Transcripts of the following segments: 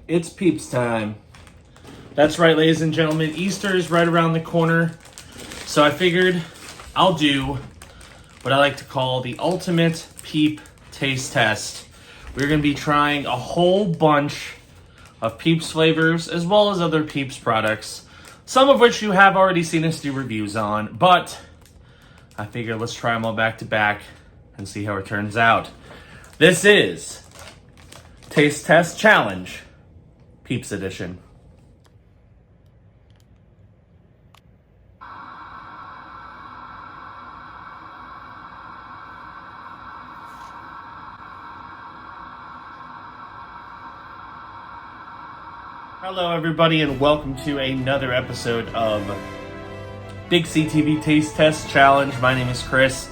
It's Peeps time. That's right, ladies and gentlemen. Easter is right around the corner. So I figured I'll do what I like to call the ultimate Peep taste test. We're going to be trying a whole bunch of Peeps flavors as well as other Peeps products. Some of which you have already seen us do reviews on. But I figured let's try them all back to back and see how it turns out. This is Taste Test Challenge, Peeps Edition. Hello everybody and welcome to another episode of BigCTV Taste Test Challenge. My name is Chris.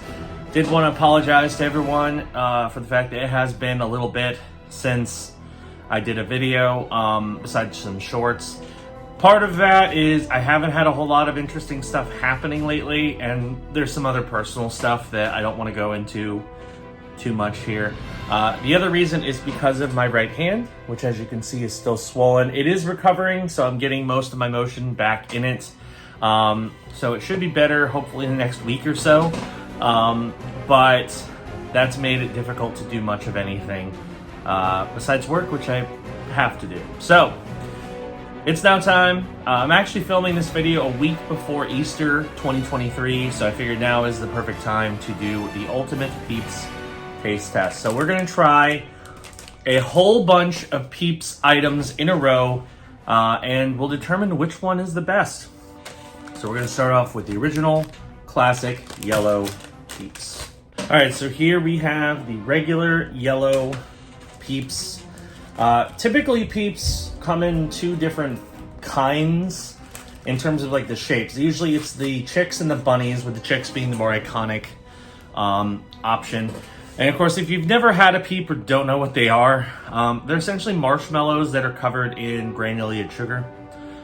Did want to apologize to everyone for the fact that it has been a little bit since I did a video, besides some shorts. Part of that is I haven't had a whole lot of interesting stuff happening lately, and there's some other personal stuff that I don't want to go into too much here. The other reason is because of my right hand, which as you can see is still swollen. It is recovering, so I'm getting most of my motion back in it. So it should be better hopefully in the next week or so. But that's made it difficult to do much of anything besides work, which I have to do. So it's now time. I'm actually filming this video a week before Easter 2023, so I figured now is the perfect time to do the ultimate Peeps taste test. So we're gonna try a whole bunch of Peeps items in a row, and we'll determine which one is the best. So we're gonna start off with the original classic yellow Peeps. All right, so here we have the regular yellow Peeps. Typically Peeps come in two different kinds in terms of like the shapes. Usually it's the chicks and the bunnies, with the chicks being the more iconic option. And of course, if you've never had a Peep or don't know what they are, they're essentially marshmallows that are covered in granulated sugar.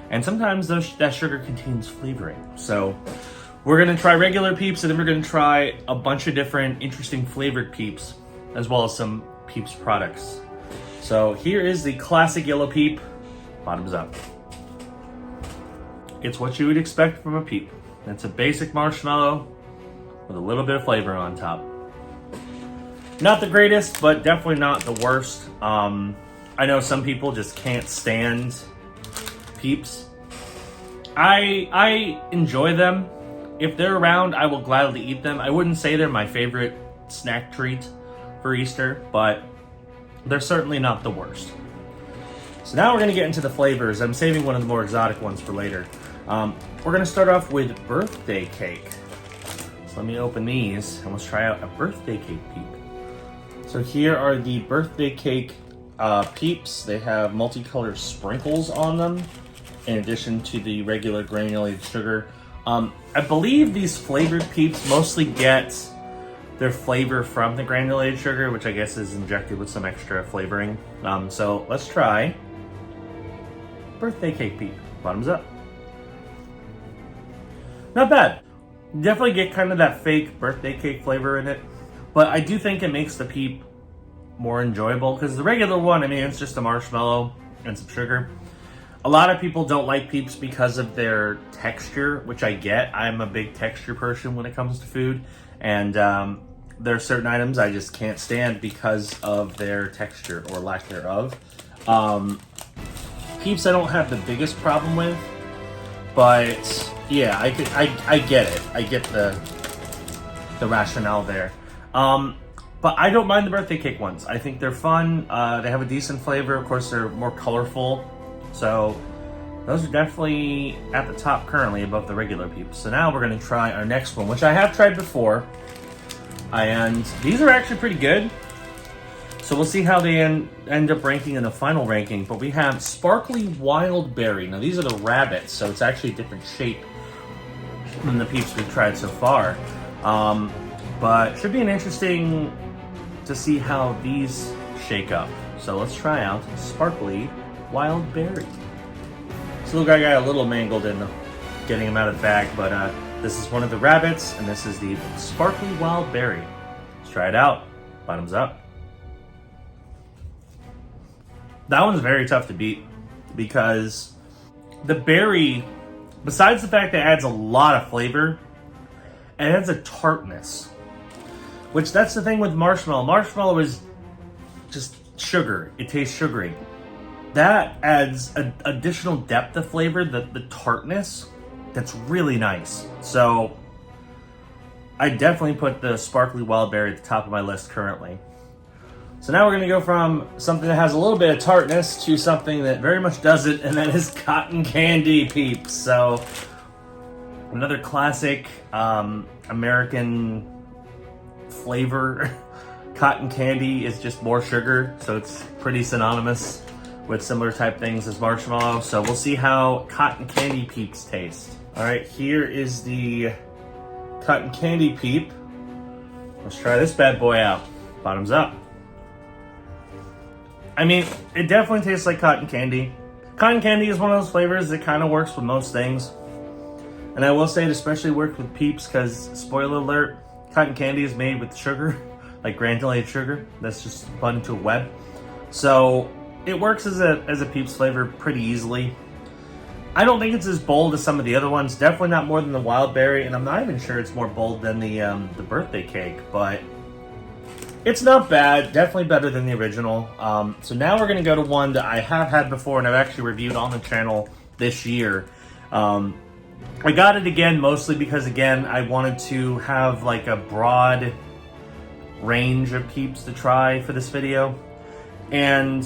And sometimes that sugar contains flavoring. So we're gonna try regular Peeps, and then we're gonna try a bunch of different interesting flavored Peeps, as well as some Peeps products. So here is the classic yellow Peep, bottoms up. It's what you would expect from a Peep. It's a basic marshmallow with a little bit of flavor on top. Not the greatest, but definitely not the worst. I know some people just can't stand Peeps. I enjoy them. If they're around, I will gladly eat them. I wouldn't say they're my favorite snack treat for Easter, but they're certainly not the worst. So now we're gonna get into the flavors. I'm saving one of the more exotic ones for later. We're gonna start off with birthday cake. So let me open these and let's try out a birthday cake Peep. So here are the birthday cake Peeps. They have multicolored sprinkles on them, in addition to the regular granulated sugar. I believe these flavored Peeps mostly get their flavor from the granulated sugar, which I guess is injected with some extra flavoring. So let's try birthday cake Peep. Bottoms up. Not bad. Definitely get kind of that fake birthday cake flavor in it. But I do think it makes the Peep more enjoyable, because the regular one, I mean, it's just a marshmallow and some sugar. A lot of people don't like Peeps because of their texture, which I get. I'm a big texture person when it comes to food. And there are certain items I just can't stand because of their texture or lack thereof. Peeps I don't have the biggest problem with. But yeah, I get it. I get the rationale there. But I don't mind the birthday cake ones. I think they're fun. They have a decent flavor. Of course, they're more colorful. So those are definitely at the top currently above the regular Peeps. So now we're gonna try our next one, which I have tried before. And these are actually pretty good. So we'll see how they end up ranking in the final ranking. But we have Sparkly Wild Berry. Now these are the rabbits, so it's actually a different shape than the Peeps we've tried so far. But should be an interesting to see how these shake up. So let's try out Sparkly Wild Berry. This little guy got a little mangled in getting him out of the bag, but this is one of the rabbits, and this is the Sparkly Wild Berry. Let's try it out. Bottoms up. That one's very tough to beat because the berry, besides the fact that it adds a lot of flavor, it adds a tartness. Which, that's the thing with marshmallow. Marshmallow is just sugar. It tastes sugary. That adds an additional depth of flavor, the tartness, that's really nice. So I definitely put the sparkly wild berry at the top of my list currently. So now we're going to go from something that has a little bit of tartness to something that very much doesn't, and that is cotton candy Peeps. So another classic American flavor. Cotton candy is just more sugar, so it's pretty synonymous with similar type things as marshmallow. So we'll see how cotton candy Peeps taste. All right, here is the cotton candy Peep. Let's try this bad boy out. Bottoms up. I mean, it definitely tastes like cotton candy. Cotton candy is one of those flavors that kind of works with most things. And I will say it especially worked with Peeps because, spoiler alert, cotton candy is made with sugar, like granulated sugar. That's just put into a web. So it works as a Peeps flavor pretty easily. I don't think it's as bold as some of the other ones. Definitely not more than the wild berry, and I'm not even sure it's more bold than the birthday cake, but it's not bad. Definitely better than the original. So now we're gonna go to one that I have had before and I've actually reviewed on the channel this year. I got it again mostly because, again, I wanted to have like a broad range of Peeps to try for this video. And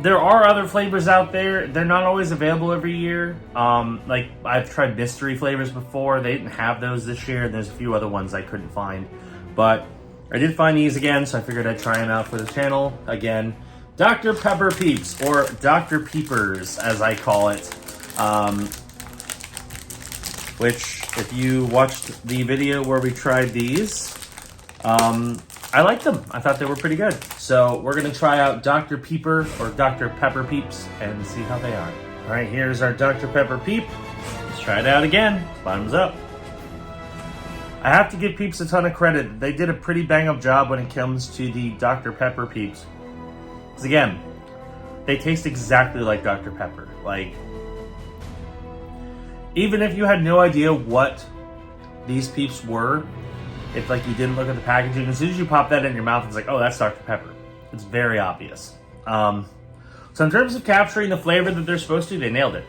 there are other flavors out there. They're not always available every year. Like, I've tried mystery flavors before. They didn't have those this year, and there's a few other ones I couldn't find. But I did find these again, so I figured I'd try them out for the channel. Again, Dr. Pepper Peeps, or Dr. Peepers, as I call it. Which, if you watched the video where we tried these, I liked them. I thought they were pretty good. So we're gonna try out Dr. Peeper, or Dr. Pepper Peeps, and see how they are. All right, here's our Dr. Pepper Peep. Let's try it out again. Bottoms up. I have to give Peeps a ton of credit. They did a pretty bang-up job when it comes to the Dr. Pepper Peeps. Because again, they taste exactly like Dr. Pepper. Like, even if you had no idea what these Peeps were, if like you didn't look at the packaging, as soon as you pop that in your mouth, it's like, oh, that's Dr. Pepper. It's very obvious. So in terms of capturing the flavor that they're supposed to, they nailed it.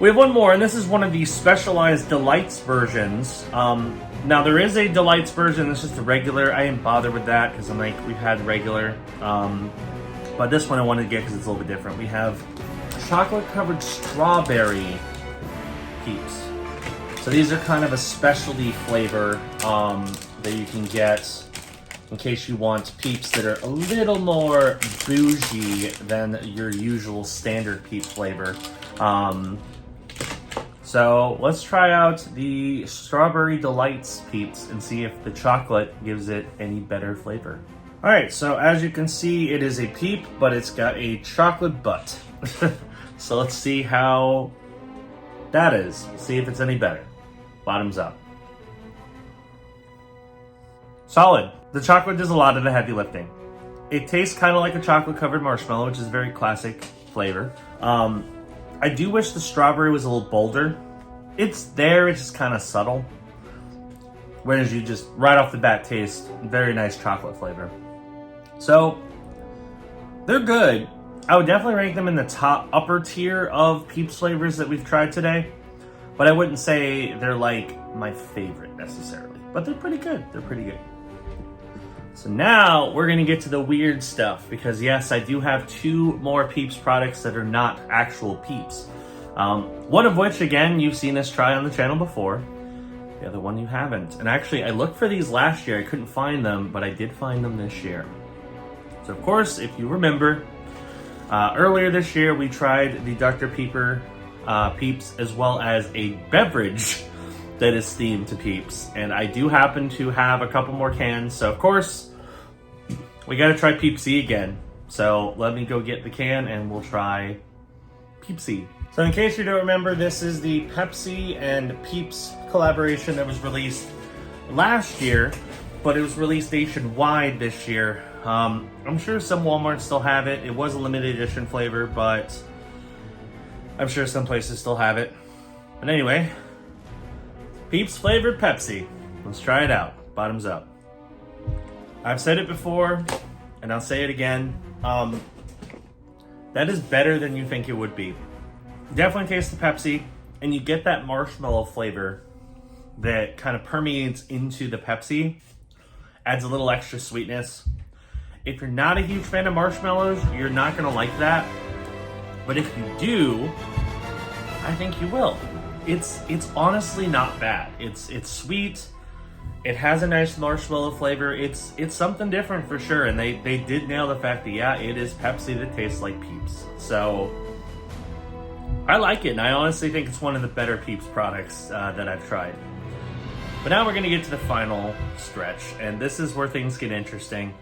We have one more, and this is one of the specialized Delights versions. Now there is a Delights version that's just a regular. I didn't bother with that because I'm like, we've had regular. But this one I wanted to get because it's a little bit different. We have chocolate-covered strawberry Peeps. So these are kind of a specialty flavor that you can get in case you want Peeps that are a little more bougie than your usual standard Peep flavor. So let's try out the Strawberry Delights Peeps and see if the chocolate gives it any better flavor. All right, so as you can see, it is a Peep, but it's got a chocolate butt. So let's see how that is. See if it's any better. Bottoms up. Solid. The chocolate does a lot of the heavy lifting. It tastes kind of like a chocolate-covered marshmallow, which is a very classic flavor. I do wish the strawberry was a little bolder. It's there, it's just kind of subtle. Whereas you just, right off the bat, taste very nice chocolate flavor. So, they're good. I would definitely rank them in the top upper tier of Peeps flavors that we've tried today. But I wouldn't say they're like my favorite necessarily. But they're pretty good. They're pretty good. So now we're going to get to the weird stuff. Because yes, I do have 2 more Peeps products that are not actual Peeps. One of which, again, you've seen us try on the channel before. The other one you haven't. And actually, I looked for these last year. I couldn't find them, but I did find them this year. So of course, if you remember, earlier this year we tried the Dr. Peeper Peeps, as well as a beverage that is themed to Peeps. And I do happen to have a couple more cans, so of course, we gotta try Peepsy again. So let me go get the can and we'll try Peepsy. So in case you don't remember, this is the Pepsi and Peeps collaboration that was released last year, but it was released nationwide this year. I'm sure some Walmarts still have it. It was a limited edition flavor, but I'm sure some places still have it. But anyway, Peeps flavored Pepsi. Let's try it out. Bottoms up. I've said it before, and I'll say it again. That is better than you think it would be. Definitely taste the Pepsi, and you get that marshmallow flavor that kind of permeates into the Pepsi. Adds a little extra sweetness. If you're not a huge fan of marshmallows, you're not gonna like that. But if you do, I think you will. It's honestly not bad. It's sweet. It has a nice marshmallow flavor. It's something different for sure. And they did nail the fact that, yeah, it is Pepsi that tastes like Peeps. So I like it, and I honestly think it's one of the better Peeps products that I've tried. But now we're gonna get to the final stretch, and this is where things get interesting.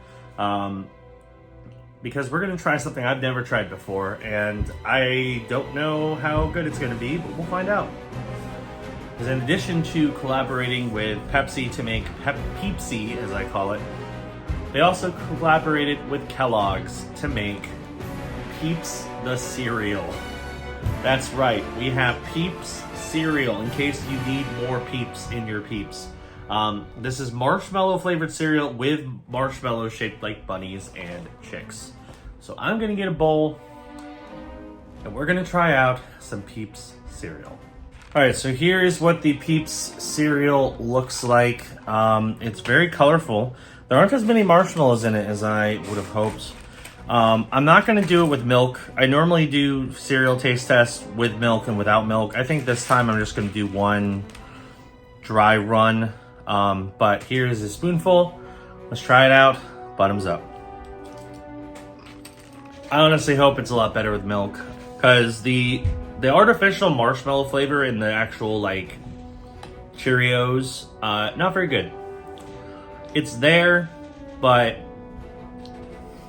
Because we're gonna try something I've never tried before, and I don't know how good it's gonna be, but we'll find out. Because in addition to collaborating with Pepsi to make Peepsy, as I call it, they also collaborated with Kellogg's to make Peeps the cereal. That's right, we have Peeps cereal in case you need more Peeps in your Peeps. This is marshmallow flavored cereal with marshmallows shaped like bunnies and chicks. So I'm gonna get a bowl and we're gonna try out some Peeps cereal. All right, so here is what the Peeps cereal looks like. It's very colorful. There aren't as many marshmallows in it as I would have hoped. I'm not gonna do it with milk. I normally do cereal taste tests with milk and without milk. I think this time I'm just gonna do one dry run. But here's a spoonful. Let's try it out. Bottoms up. I honestly hope it's a lot better with milk, because the artificial marshmallow flavor in the actual like Cheerios, not very good. It's there, but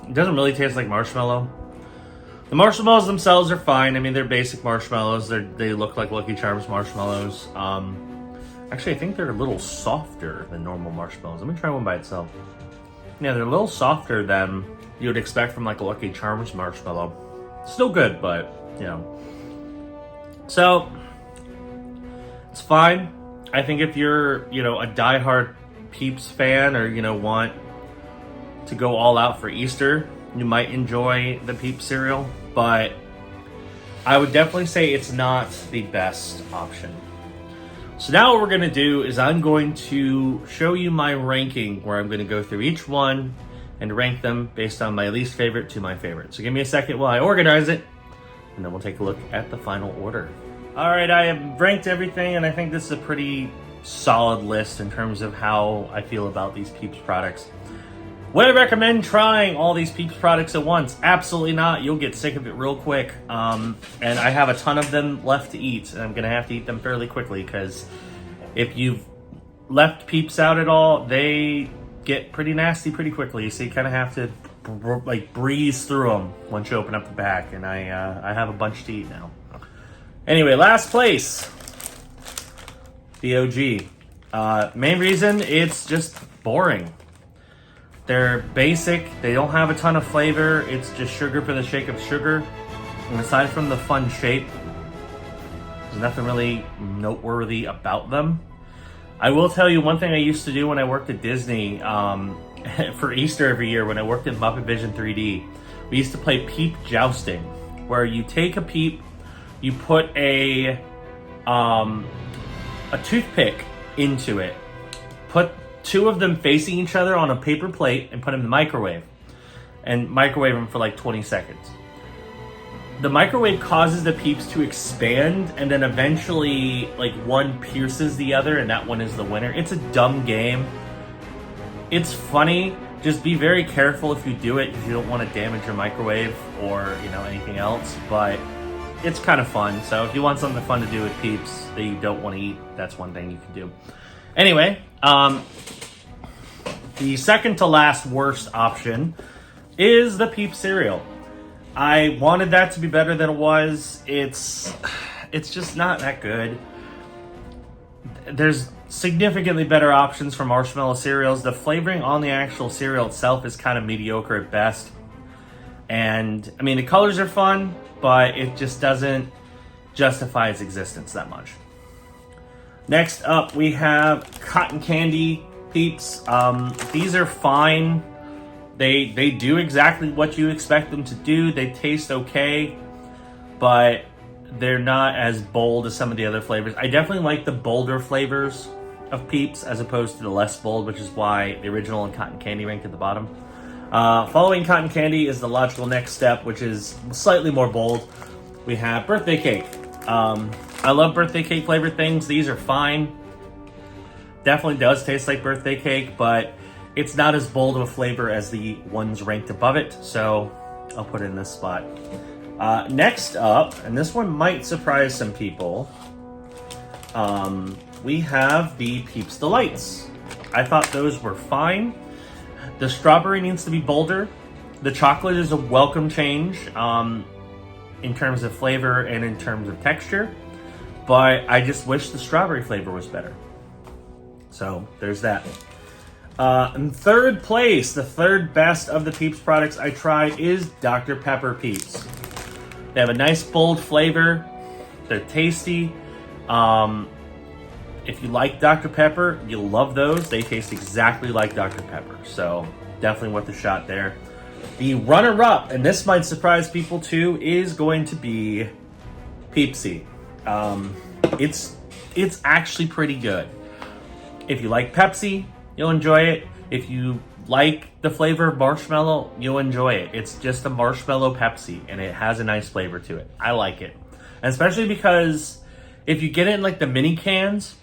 it doesn't really taste like marshmallow. The marshmallows themselves are fine. I mean, they're basic marshmallows. They look like Lucky Charms marshmallows. Actually, I think they're a little softer than normal marshmallows. Let me try one by itself. Yeah, they're a little softer than you would expect from like a Lucky Charms marshmallow. Still good, but, you know. So, it's fine. I think if you're, you know, a diehard Peeps fan, or, you know, want to go all out for Easter, you might enjoy the Peeps cereal, but I would definitely say it's not the best option. So now what we're gonna do is I'm going to show you my ranking, where I'm gonna go through each one and rank them based on my least favorite to my favorite. So give me a second while I organize it, and then we'll take a look at the final order. All right, I have ranked everything, and I think this is a pretty solid list in terms of how I feel about these Peeps products. Would I recommend trying all these Peeps products at once? Absolutely not. You'll get sick of it real quick. And I have a ton of them left to eat, and I'm gonna have to eat them fairly quickly, because if you've left Peeps out at all, they get pretty nasty pretty quickly. So you kind of have to like breeze through them once you open up the pack, and I have a bunch to eat now. Anyway, last place, the OG. Main reason, it's just boring. They're basic, they don't have a ton of flavor, it's just sugar for the sake of sugar. And aside from the fun shape, there's nothing really noteworthy about them. I will tell you one thing I used to do when I worked at Disney, for Easter every year when I worked in Muppet Vision 3D. We used to play Peep Jousting, where you take a Peep, you put a toothpick into it, put two of them facing each other on a paper plate, and put them in the microwave, and microwave them for like 20 seconds. The microwave causes the Peeps to expand, and then eventually like one pierces the other, and that one is the winner. It's a dumb game. It's funny. Just be very careful if you do it, because you don't want to damage your microwave or, you know, anything else, but it's kind of fun. So if you want something fun to do with Peeps that you don't want to eat, that's one thing you can do. Anyway, the second to last worst option is the Peeps cereal. I wanted that to be better than it was. It's just not that good. There's significantly better options for marshmallow cereals. The flavoring on the actual cereal itself is kind of mediocre at best. And, I mean, the colors are fun, but it just doesn't justify its existence that much. Next up, we have cotton candy Peeps. These are fine. They do exactly what you expect them to do. They taste okay, but they're not as bold as some of the other flavors. I definitely like the bolder flavors of Peeps as opposed to the less bold, which is why the original and cotton candy ranked at the bottom. Following cotton candy is the logical next step, which is slightly more bold. We have birthday cake. I love birthday cake flavored things. These are fine. Definitely does taste like birthday cake, but it's not as bold of a flavor as the ones ranked above it, so I'll put it in this spot. Next up, and this one might surprise some people, we have the Peeps Delights. I thought those were fine. The strawberry needs to be bolder. The chocolate is a welcome change in terms of flavor and in terms of texture, but I just wish the strawberry flavor was better. So there's that. In third place, the third best of the Peeps products I tried is Dr. Pepper Peeps. They have a nice bold flavor. They're tasty. If you like Dr. Pepper, you'll love those. They taste exactly like Dr. Pepper. So definitely worth a shot there. The runner-up, and this might surprise people too, is going to be Peepsy. It's actually pretty good. If you like Pepsi, you'll enjoy it. If you like the flavor of marshmallow, you'll enjoy it. It's just a marshmallow Pepsi, and it has a nice flavor to it. I like it. And especially because if you get it in like the mini cans,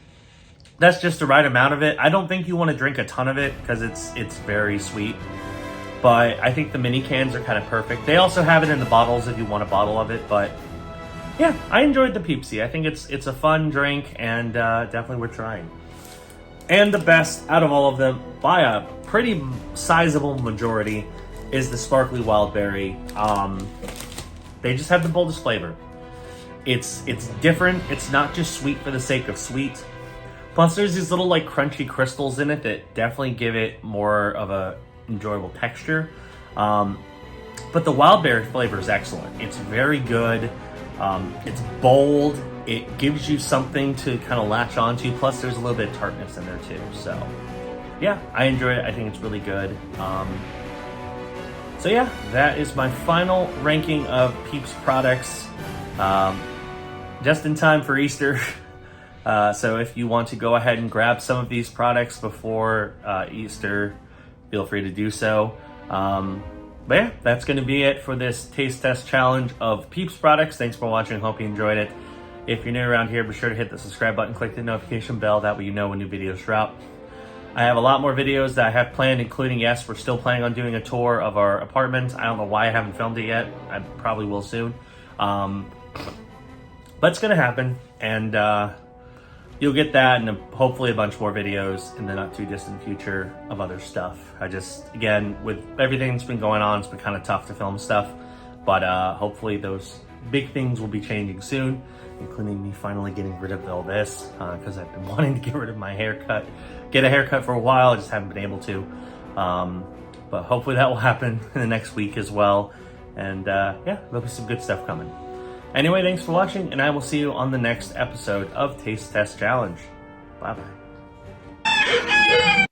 that's just the right amount of it. I don't think you want to drink a ton of it because it's very sweet. But I think the mini cans are kind of perfect. They also have it in the bottles if you want a bottle of it. But yeah, I enjoyed the Peepsy. I think it's a fun drink and definitely worth trying. And the best out of all of them, by a pretty sizable majority, is the Sparkly Wild Berry. They just have the boldest flavor. It's different. It's not just sweet for the sake of sweet. Plus, there's these little like crunchy crystals in it that definitely give it more of a enjoyable texture. But the wild berry flavor is excellent. It's very good. It's bold. It gives you something to kind of latch onto. Plus, there's a little bit of tartness in there too. So, yeah, I enjoy it. I think it's really good. So yeah, that is my final ranking of Peeps products. Just in time for Easter. So if you want to go ahead and grab some of these products before Easter, feel free to do so. But yeah, that's going to be it for this taste test challenge of Peeps products. Thanks for watching. Hope you enjoyed it. If you're new around here, be sure to hit the subscribe button, click the notification bell. That way you know when new videos drop. I have a lot more videos that I have planned, including, yes, we're still planning on doing a tour of our apartment. I don't know why I haven't filmed it yet. I probably will soon. But it's going to happen. And you'll get that and hopefully a bunch more videos in the not too distant future of other stuff. I just, again, with everything that's been going on, it's been kind of tough to film stuff. But hopefully those big things will be changing soon, including me finally getting rid of all this because I've been wanting to get rid of my haircut. Get a haircut for a while, I just haven't been able to. But hopefully that will happen in the next week as well. And yeah, there'll be some good stuff coming. Anyway, thanks for watching, and I will see you on the next episode of Taste Test Challenge. Bye-bye.